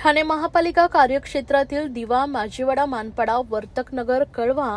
ठाणे महापालिका कार्यक्षेत्रातील दिवा, माजीवाडा, मानपाडा, वर्तकनगर, कळवा,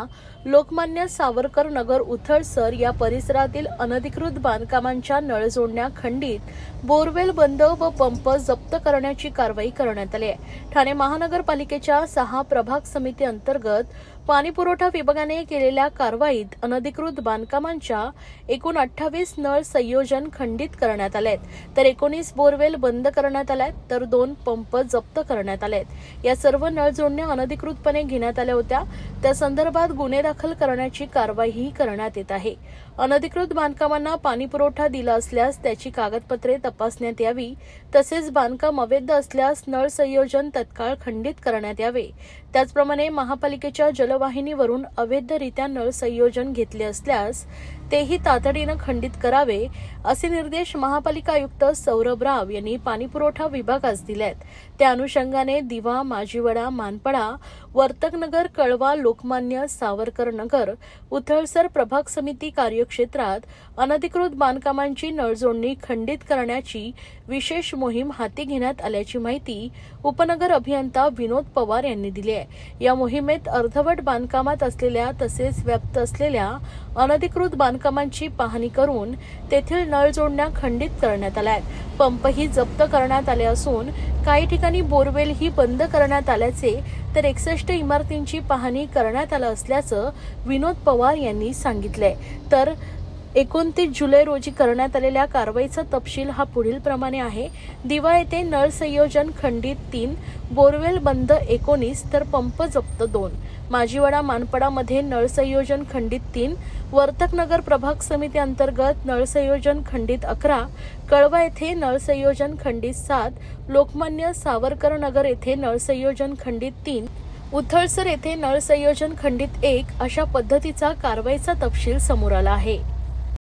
लोकमान्य सावरकर नगर, उथळसर या परिसरातील अनधिकृत बांधकामांच्या नळजोडण्या खंडित, बोरवेल बंद व पंप जप्त करण्याची कारवाई करण्यात आली आहे। ठाणे महानगरपालिकेच्या 6 प्रभाग समिती अंतर्गत पाणीपुरवठा विभागाने केलेल्या कारवाईत अनधिकृत बांधकामांच्या एकूण 28 नळ संयोजन खंडित करण्यात आलेत, तर 19 बोरवेल बंद करण्यात आलेत, तर 2 पंप जप्त करण्यात आलेत। या सर्व नळ जोडण्या अनधिकृतपणे घेण्यात आल्या होत्या, त्या संदर्भात गुन्हे दाखल करण्याची कारवाईही करण्यात येत आहे। अनधिकृत बांधकामांना पाणीपुरवठा दिला असल्यास त्याची कागदपत्रे तपासण्यात यावी, तसेच बांधकाम अवैध असल्यास नळ संयोजन तत्काळ खंडित करण्यात यावे। त्याचप्रमाणे महापालिकेच्या जलवाहिनीवरून अवैधरित्या नळ संयोजन घेतले असल्यास तेही तातडीने खंडित करावे, असे निर्देश महापालिका आयुक्त सौरभ राव यांनी पाणीपुरवठा विभागास दिलेत। त्या अनुषंगाने दिवा, माजीवाडा, मानपाडा, वर्तकनगर, कळवा, लोकमान्य सावरकर नगर, उथळसर प्रभाग समिती कार्यक्षेत्रात अनधिकृत बांधकामांची नळजोडणी खंडित करण्याची विशेष मोहीम हाती घेण्यात आल्याची माहिती उपनगर अभियंता विनोद पवार यांनी दिली आहे। या मोहिमेत अर्धवट बांधकामात असलेल्या तसेच व्याप्त असलेल्या अनधिकृत बांधकामांची पाहणी करून तेथील नळ जोडण्या खंडित करण्यात आल्या आहेत। पंपही जप्त करण्यात आले असून काही ठिकाणी बोरवेलही बंद करण्यात आल्याचे, तर 61 इमारतींची पाहणी करण्यात आलं असल्याचं विनोद पवार यांनी सांगितलंय। तर 29 जुलै रोजी करण्यात आलेल्या कारवाईचा तपशील हा पुढील प्रमाणे आहे। दिवा येथे नळ संयोजन खंडित 3, बोरवेल बंद 19, तर पंप जप्त 2। माजीवाडा, मानपाडामध्ये नळ संयोजन खंडित 3, वर्तकनगर प्रभाग समिती अंतर्गत नळ संयोजन खंडित 11, कळवा येथे नळ संयोजन खंडित 7, लोकमान्य सावरकर नगर येथे नळ संयोजन खंडित 3, उथळसर येथे नळ संयोजन खंडित 1 अशा पद्धतीचा कारवाईचा तपशील समोर आला आहे।